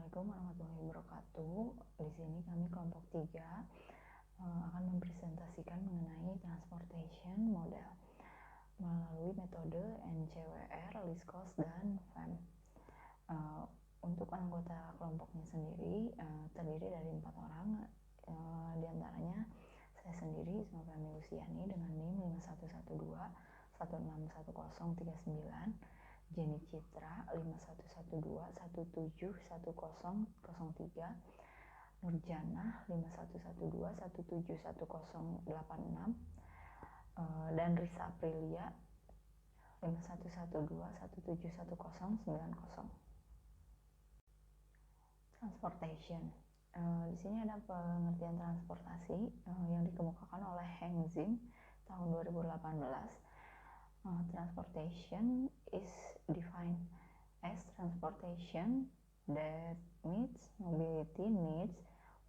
Assalamualaikum warahmatullahi wabarakatuh. Di sini kami kelompok 3 akan mempresentasikan mengenai transportation model melalui metode NCWR, list cost, dan FEM. Untuk anggota kelompoknya sendiri terdiri dari 4 orang, di antaranya saya sendiri, Ismafahmi Luciani dengan NIM 5112 161039, Jenny Citra 5112 171003, Nurjana 5112 171086, dan Risa Aprilia 5112 171090. Transportation. Di sini ada pengertian transportasi yang dikemukakan oleh Heng Zim tahun 2018. Transportation is defined as transportation that meets mobility needs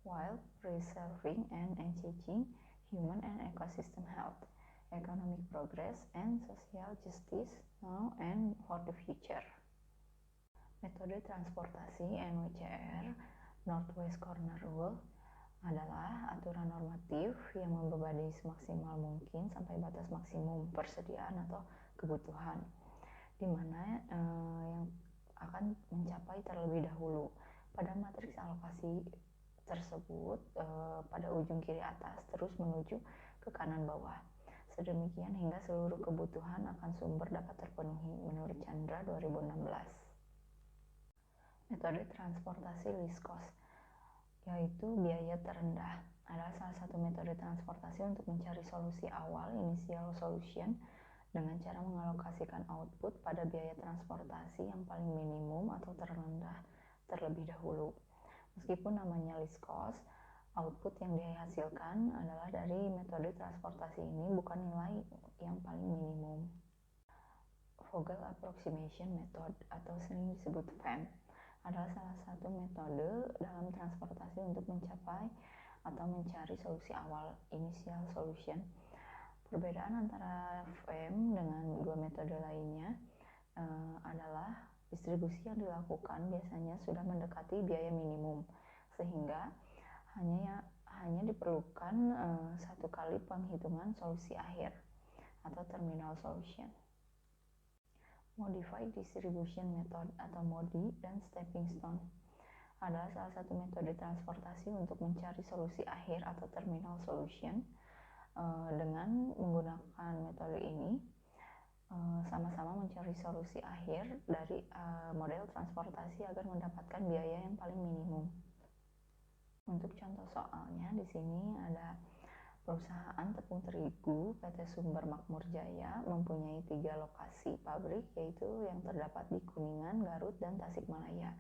while preserving and enhancing human and ecosystem health, economic progress, and social justice now and for the future. Metode transportasi NWCR Northwest Corner Rule adalah aturan normatif yang membebani semaksimal mungkin sampai batas maksimum persediaan atau kebutuhan, di mana yang akan mencapai terlebih dahulu pada matriks alokasi tersebut pada ujung kiri atas terus menuju ke kanan bawah. Sedemikian hingga seluruh kebutuhan akan sumber dapat terpenuhi menurut Chandra 2016. Metode transportasi least cost, yaitu biaya terendah, adalah salah satu metode transportasi untuk mencari solusi awal initial solution dengan cara mengalokasikan output pada biaya transportasi yang paling minimum atau terendah terlebih dahulu. Meskipun namanya least cost, output yang dihasilkan adalah dari metode transportasi ini bukan nilai yang paling minimum. Vogel Approximation Method atau sering disebut FEM adalah salah satu metode dalam transportasi untuk mencapai atau mencari solusi awal initial solution. Perbedaan antara FEM dengan dua metode lainnya adalah distribusi yang dilakukan biasanya sudah mendekati biaya minimum, sehingga hanya diperlukan satu kali penghitungan solusi akhir atau terminal solution. Modified Distribution Method atau MODI dan Stepping Stone adalah salah satu metode transportasi untuk mencari solusi akhir atau terminal solution. Dengan menggunakan metode ini sama-sama mencari solusi akhir dari model transportasi agar mendapatkan biaya yang paling minimum. Untuk contoh soalnya di sini ada perusahaan tepung terigu PT Sumber Makmur Jaya mempunyai 3 lokasi pabrik, yaitu yang terdapat di Kuningan, Garut, dan Tasikmalaya.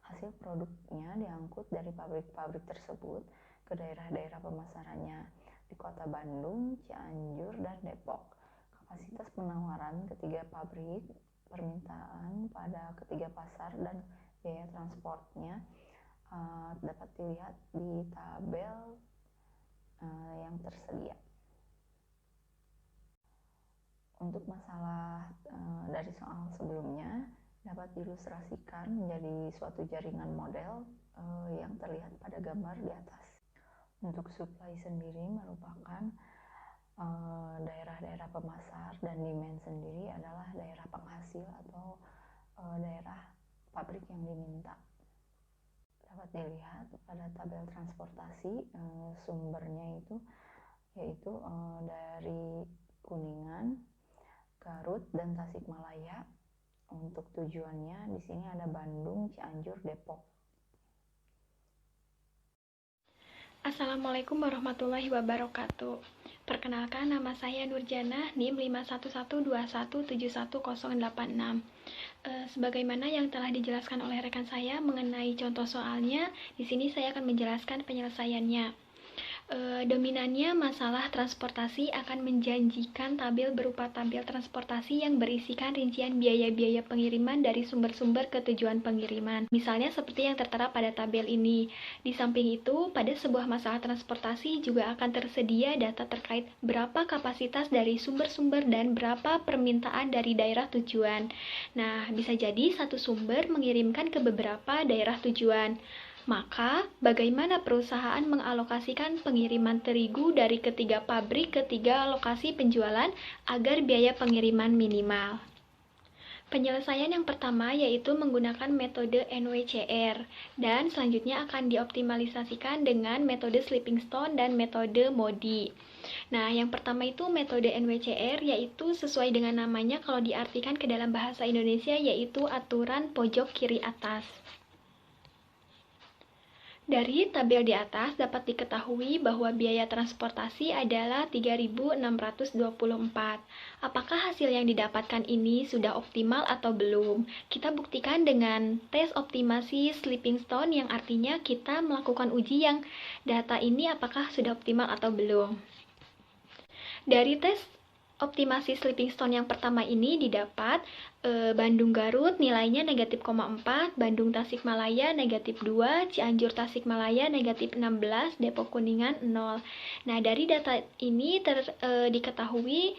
Hasil produknya diangkut dari pabrik-pabrik tersebut ke daerah-daerah pemasarannya di Kota Bandung, Cianjur, dan Depok. Kapasitas penawaran ketiga pabrik, permintaan pada ketiga pasar, dan biaya transportnya dapat dilihat di tabel yang tersedia. Untuk masalah dari soal sebelumnya dapat diilustrasikan menjadi suatu jaringan model yang terlihat pada gambar di atas. Untuk supply sendiri merupakan daerah-daerah pemasar, dan demand sendiri adalah daerah penghasil atau daerah pabrik yang diminta. Dapat dilihat pada tabel transportasi sumbernya yaitu dari Kuningan, Garut, dan Tasikmalaya. Untuk tujuannya di sini ada Bandung, Cianjur, Depok. Assalamualaikum warahmatullahi wabarakatuh. Perkenalkan, nama saya Nurjana, NIM 5112171086. Sebagaimana yang telah dijelaskan oleh rekan saya mengenai contoh soalnya, di sini saya akan menjelaskan penyelesaiannya. Dominannya masalah transportasi akan menjanjikan tabel berupa tabel transportasi yang berisikan rincian biaya-biaya pengiriman dari sumber-sumber ke tujuan pengiriman. Misalnya seperti yang tertera pada tabel ini. Di samping itu, pada sebuah masalah transportasi juga akan tersedia data terkait berapa kapasitas dari sumber-sumber dan berapa permintaan dari daerah tujuan. Nah, bisa jadi satu sumber mengirimkan ke beberapa daerah tujuan. Maka, bagaimana perusahaan mengalokasikan pengiriman terigu dari ketiga pabrik ke tiga lokasi penjualan agar biaya pengiriman minimal? Penyelesaian yang pertama yaitu menggunakan metode NWCR, dan selanjutnya akan dioptimalisasikan dengan metode Slipping Stone dan metode MODI. Nah, yang pertama itu metode NWCR, yaitu sesuai dengan namanya kalau diartikan ke dalam bahasa Indonesia yaitu aturan pojok kiri atas. Dari tabel di atas dapat diketahui bahwa biaya transportasi adalah 3.624. Apakah hasil yang didapatkan ini sudah optimal atau belum? Kita buktikan dengan tes optimasi Slipping Stone, yang artinya kita melakukan uji yang data ini apakah sudah optimal atau belum. Dari tes optimasi Slipping Stone yang pertama ini didapat Bandung Garut nilainya negatif 0,4, Bandung Tasikmalaya negatif 2, Cianjur Tasikmalaya negatif 16, Depok Kuningan 0. Nah, dari data ini diketahui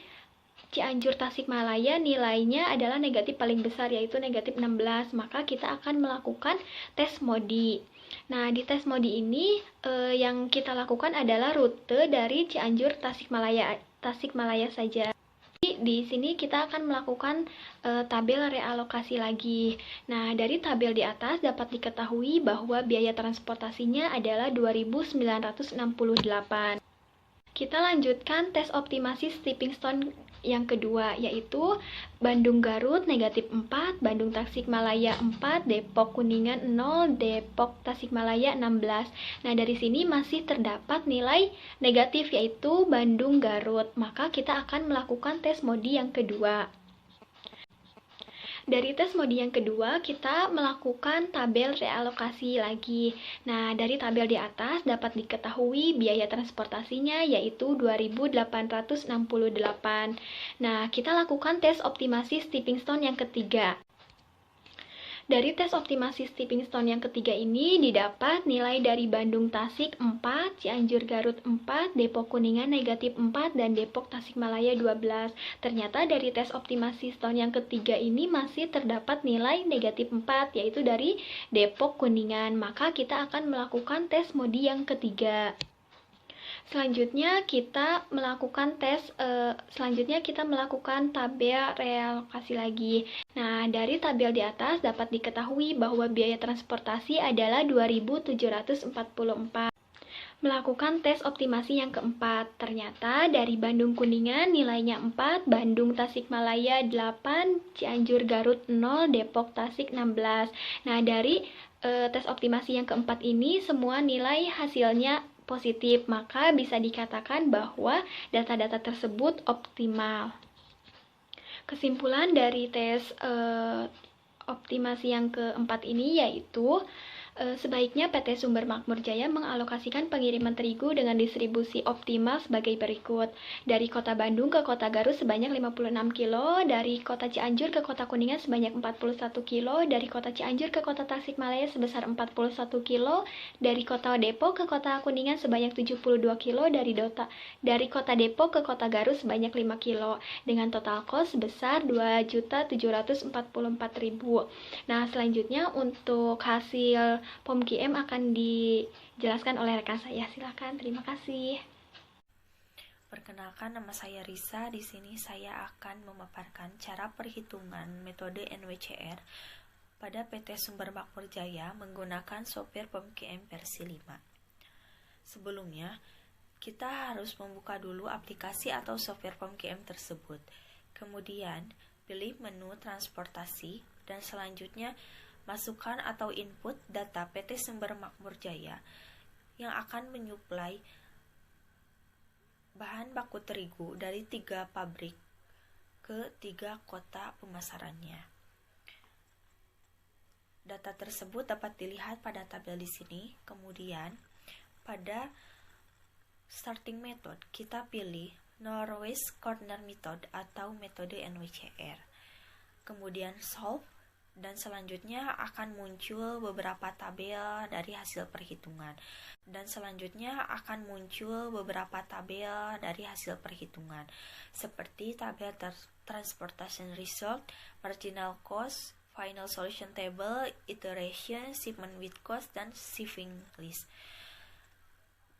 Cianjur Tasikmalaya nilainya adalah negatif paling besar, yaitu negatif 16. Maka kita akan melakukan tes MODI. Nah, di tes MODI ini yang kita lakukan adalah rute dari Cianjur Tasikmalaya saja. Di sini kita akan melakukan tabel realokasi lagi. Nah, dari tabel di atas dapat diketahui bahwa biaya transportasinya adalah 2.968. Kita lanjutkan tes optimasi Stepping Stone yang kedua, yaitu Bandung Garut negatif 4, Bandung Tasikmalaya 4, Depok Kuningan 0, Depok Tasikmalaya 16. Nah, dari sini masih terdapat nilai negatif yaitu Bandung Garut. Maka kita akan melakukan tes MODI yang kedua. Dari tes MODI yang kedua, kita melakukan tabel realokasi lagi. Nah, dari tabel di atas dapat diketahui biaya transportasinya yaitu 2.868. Nah, kita lakukan tes optimasi Stepping Stone yang ketiga. Dari tes optimasi Stepping Stone yang ketiga ini didapat nilai dari Bandung Tasik 4, Cianjur Garut 4, Depok Kuningan negatif 4, dan Depok Tasikmalaya 12. Ternyata dari tes optimasi Stone yang ketiga ini masih terdapat nilai negatif 4, yaitu dari Depok Kuningan. Maka kita akan melakukan tes MODI yang ketiga. Selanjutnya kita melakukan tabel realokasi lagi. Nah, dari tabel di atas dapat diketahui bahwa biaya transportasi adalah 2.744. Melakukan tes optimasi yang keempat. Ternyata dari Bandung Kuningan nilainya 4, Bandung Tasikmalaya 8, Cianjur Garut 0, Depok Tasik 16. Nah, dari tes optimasi yang keempat ini semua nilai hasilnya positif, maka bisa dikatakan bahwa data-data tersebut optimal. Kesimpulan dari tes optimasi yang keempat ini yaitu sebaiknya PT Sumber Makmur Jaya mengalokasikan pengiriman terigu dengan distribusi optimal sebagai berikut. Dari Kota Bandung ke Kota Garut sebanyak 56 kilo, dari Kota Cianjur ke Kota Kuningan sebanyak 41 kilo, dari Kota Cianjur ke Kota Tasikmalaya sebesar 41 kilo, dari Kota Depok ke Kota Kuningan sebanyak 72 kilo, dari Kota Depok ke Kota Garut sebanyak 5 kilo, dengan total cost sebesar 2.744.000. Nah, selanjutnya untuk hasil POM-QM akan dijelaskan oleh rekan saya. Silakan, terima kasih. Perkenalkan, nama saya Risa. Di sini saya akan memaparkan cara perhitungan metode NWCR pada PT Sumber Makmur Jaya menggunakan software POM-QM versi 5. Sebelumnya, kita harus membuka dulu aplikasi atau software POM-QM tersebut. Kemudian, pilih menu transportasi dan selanjutnya masukkan atau input data PT Sumber Makmur Jaya yang akan menyuplai bahan baku terigu dari 3 pabrik ke 3 kota pemasarannya. Data tersebut dapat dilihat pada tabel di sini. Kemudian pada starting method, kita pilih Northwest Corner Method atau metode NWCR. Kemudian solve, dan selanjutnya akan muncul beberapa tabel dari hasil perhitungan. Seperti tabel transportation result, marginal cost, final solution table, iteration, shipment with cost, dan shipping list.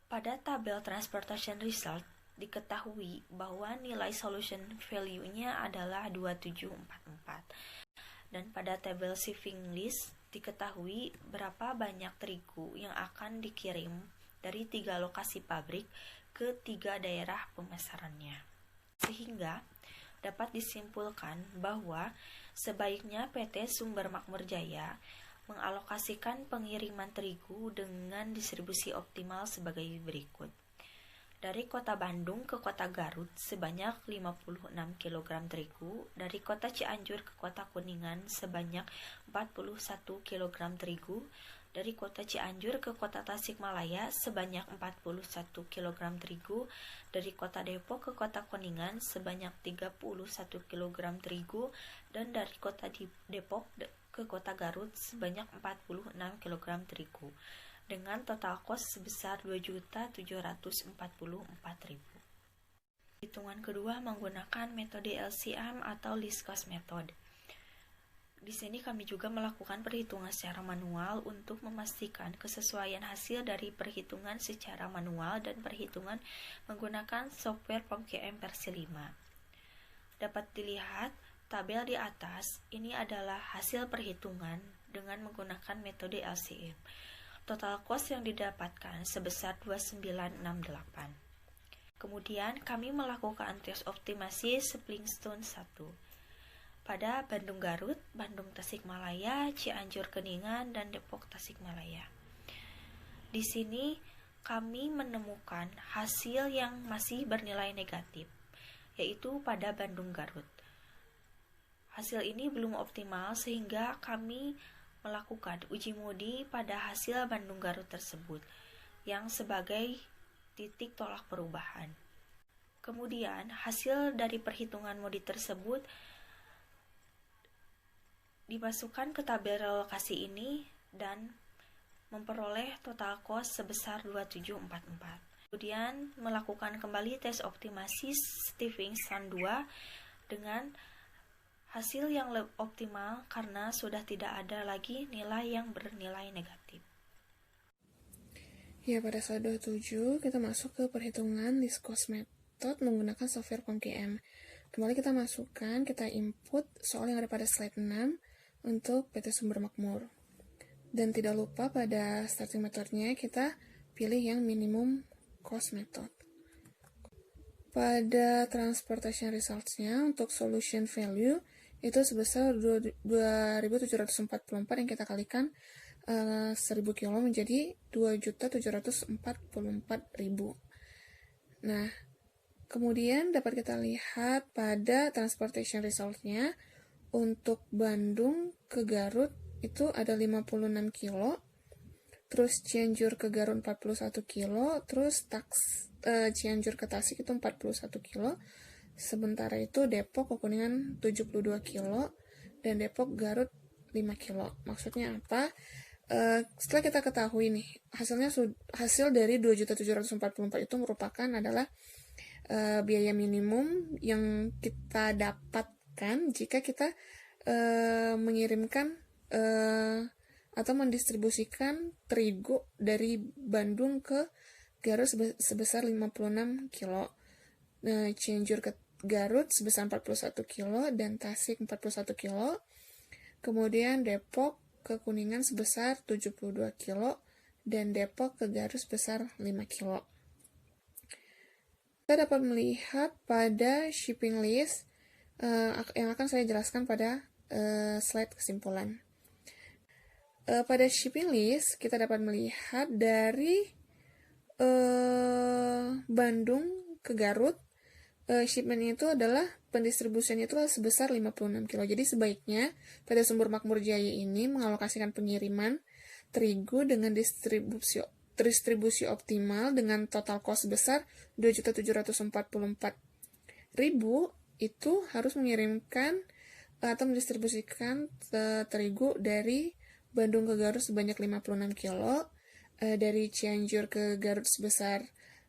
Pada tabel transportation result, diketahui bahwa nilai solution value-nya adalah 2744. Dan pada tabel shipping list, diketahui berapa banyak terigu yang akan dikirim dari 3 lokasi pabrik ke 3 daerah pemasarannya. Sehingga dapat disimpulkan bahwa sebaiknya PT Sumber Makmur Jaya mengalokasikan pengiriman terigu dengan distribusi optimal sebagai berikut. Dari kota Bandung ke kota Garut sebanyak 56 kg terigu, dari kota Cianjur ke kota Kuningan sebanyak 41 kg terigu, dari kota Cianjur ke kota Tasikmalaya sebanyak 41 kg terigu, dari kota Depok ke kota Kuningan sebanyak 31 kg terigu, dan dari kota Depok ke kota Garut sebanyak 46 kg terigu, dengan total cost sebesar 2.744.000. Hitungan kedua menggunakan metode LCM atau least cost method. Di sini kami juga melakukan perhitungan secara manual untuk memastikan kesesuaian hasil dari perhitungan secara manual dan perhitungan menggunakan software POMQM versi 5. Dapat dilihat tabel di atas, ini adalah hasil perhitungan dengan menggunakan metode LCM. Total cost yang didapatkan sebesar 2968. Kemudian kami melakukan tes optimasi Splingstone 1 pada Bandung Garut, Bandung Tasikmalaya, Cianjur Kuningan, dan Depok Tasikmalaya. Di sini kami menemukan hasil yang masih bernilai negatif, yaitu pada Bandung Garut. Hasil ini belum optimal sehingga kami melakukan uji modi pada hasil Bandung Garut tersebut yang sebagai titik tolak perubahan. Kemudian hasil dari perhitungan modi tersebut dimasukkan ke tabel relokasi ini dan memperoleh total cost sebesar 2744. Kemudian melakukan kembali tes optimasi Stevenson 2 dengan hasil yang optimal karena sudah tidak ada lagi nilai yang bernilai negatif. Ya, pada slide 27 kita masuk ke perhitungan least cost method menggunakan software POMQM. Kembali kita masukkan, kita input soal yang ada pada slide 6 untuk PT Sumber Makmur. Dan tidak lupa pada starting methodnya kita pilih yang minimum cost method. Pada transportation results-nya untuk solution value itu sebesar 2.744 yang kita kalikan 1.000 kilo menjadi 2.744.000. Nah, kemudian dapat kita lihat pada transportation result-nya untuk Bandung ke Garut itu ada 56 kilo, terus Cianjur ke Garut 41 kilo, terus Cianjur ke Tasik itu 41 kilo, sementara itu Depok ke Kuningan 72 kilo, dan Depok Garut 5 kilo. Maksudnya apa? Setelah kita ketahui nih, hasil dari 2.744 itu merupakan adalah biaya minimum yang kita dapatkan jika kita mengirimkan atau mendistribusikan terigu dari Bandung ke Garut sebesar 56 kilo. Nah, Cianjur ke Garut sebesar 41 kilo dan Tasik 41 kilo. Kemudian Depok ke Kuningan sebesar 72 kilo dan Depok ke Garut sebesar 5 kilo. Kita dapat melihat pada shipping list yang akan saya jelaskan pada slide kesimpulan. Pada shipping list kita dapat melihat dari Bandung ke Garut shipment itu adalah pendistribusiannya itu sebesar 56 kilo. Jadi sebaiknya PT Sumber Makmur Jaya ini mengalokasikan pengiriman terigu dengan distribusi terdistribusi optimal dengan total cost sebesar 2.744.000 itu harus mengirimkan atau mendistribusikan terigu dari Bandung ke Garut sebanyak 56 kilo, dari Cianjur ke Garut sebesar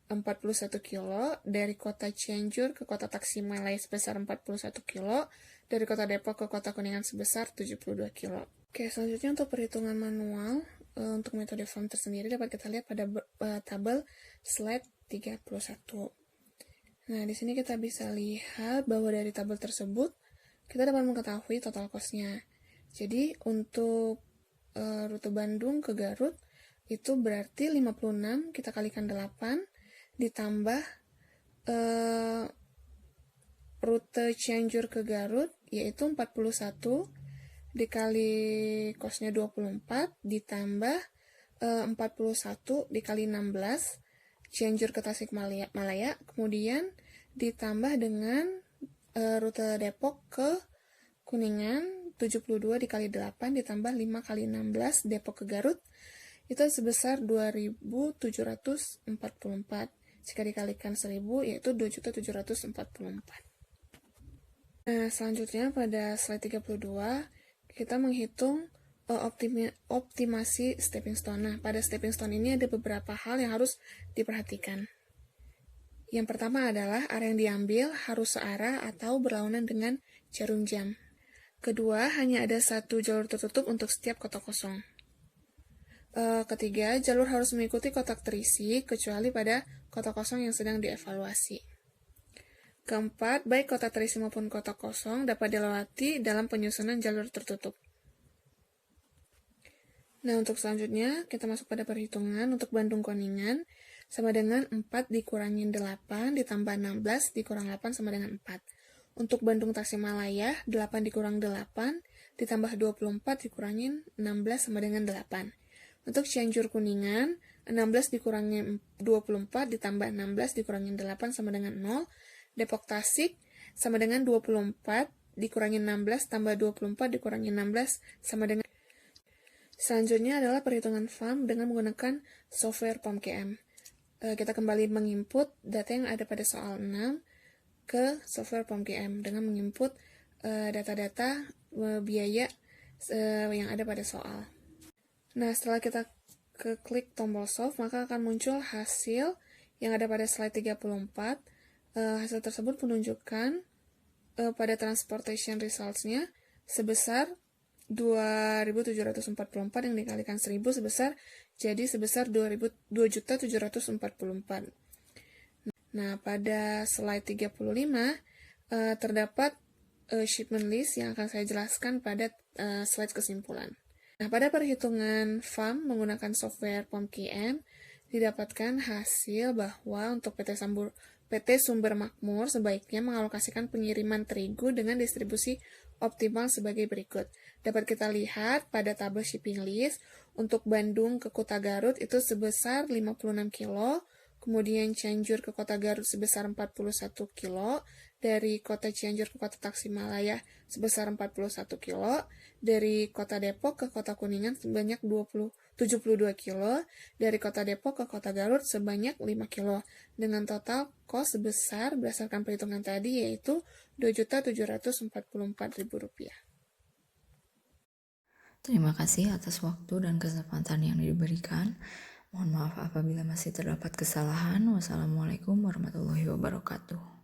41 kilo, dari kota Cianjur ke kota Tasikmalaya sebesar 41 kilo, dari kota Depok ke kota Kuningan sebesar 72 kilo. Oke, selanjutnya untuk perhitungan manual untuk metode FAM tersendiri dapat kita lihat pada tabel slide 31. Nah, di sini kita bisa lihat bahwa dari tabel tersebut kita dapat mengetahui total cost-nya. Jadi, untuk rute Bandung ke Garut itu berarti 56 kita kalikan 8 ditambah rute Cianjur ke Garut yaitu 41 dikali costnya 24 ditambah 41 dikali 16 Cianjur ke Tasikmalaya, kemudian ditambah dengan rute Depok ke Kuningan 72 dikali 8 ditambah 5 kali 16 Depok ke Garut itu sebesar 2.744. Jika dikalikan 1.000 yaitu 2.744. Nah, selanjutnya pada slide 32 kita menghitung optimasi stepping stone. Nah, pada stepping stone ini ada beberapa hal yang harus diperhatikan. Yang pertama adalah area yang diambil harus searah atau berlawanan dengan jarum jam. Kedua, hanya ada satu jalur tertutup untuk setiap kotak kosong. Ketiga, jalur harus mengikuti kotak terisi kecuali pada kotak kosong yang sedang dievaluasi. Keempat, baik kotak terisi maupun kotak kosong dapat dilewati dalam penyusunan jalur tertutup. Nah, untuk selanjutnya, kita masuk pada perhitungan untuk Bandung Kuningan, sama dengan 4 dikurangin 8 ditambah 16 dikurang 8 sama dengan 4. Untuk Bandung Tasikmalaya, 8 dikurang 8 ditambah 24 dikurangin 16 sama dengan 8. Untuk Cianjur Kuningan, 16 dikurangin 24 ditambah 16 dikurangin 8 sama dengan 0. Depok Tasik sama dengan 24 dikurangin 16 tambah 24 dikurangin 16 sama dengan. Selanjutnya adalah perhitungan FAM dengan menggunakan software POMKM. Kita kembali menginput data yang ada pada soal 6 ke software POMKM dengan menginput data-data biaya yang ada pada soal. Nah, setelah kita klik tombol solve, maka akan muncul hasil yang ada pada slide 34. Hasil tersebut menunjukkan pada transportation results-nya sebesar 2.744 yang dikalikan 1.000 sebesar 2.744. Nah, pada slide 35 terdapat shipment list yang akan saya jelaskan pada slide kesimpulan. Nah, pada perhitungan FAM menggunakan software POMKM didapatkan hasil bahwa untuk PT Sumber Makmur sebaiknya mengalokasikan pengiriman terigu dengan distribusi optimal sebagai berikut. Dapat kita lihat pada tabel shipping list untuk Bandung ke kota Garut itu sebesar 56 kilo, kemudian Cianjur ke kota Garut sebesar 41 kilo, dari kota Cianjur ke kota Tasikmalaya sebesar 41 kilo, dari kota Depok ke kota Kuningan sebanyak 72 kilo, dari kota Depok ke kota Garut sebanyak 5 kilo, dengan total cost sebesar berdasarkan perhitungan tadi yaitu Rp2.744.000. Terima kasih atas waktu dan kesempatan yang diberikan. Mohon maaf apabila masih terdapat kesalahan. Wassalamualaikum warahmatullahi wabarakatuh.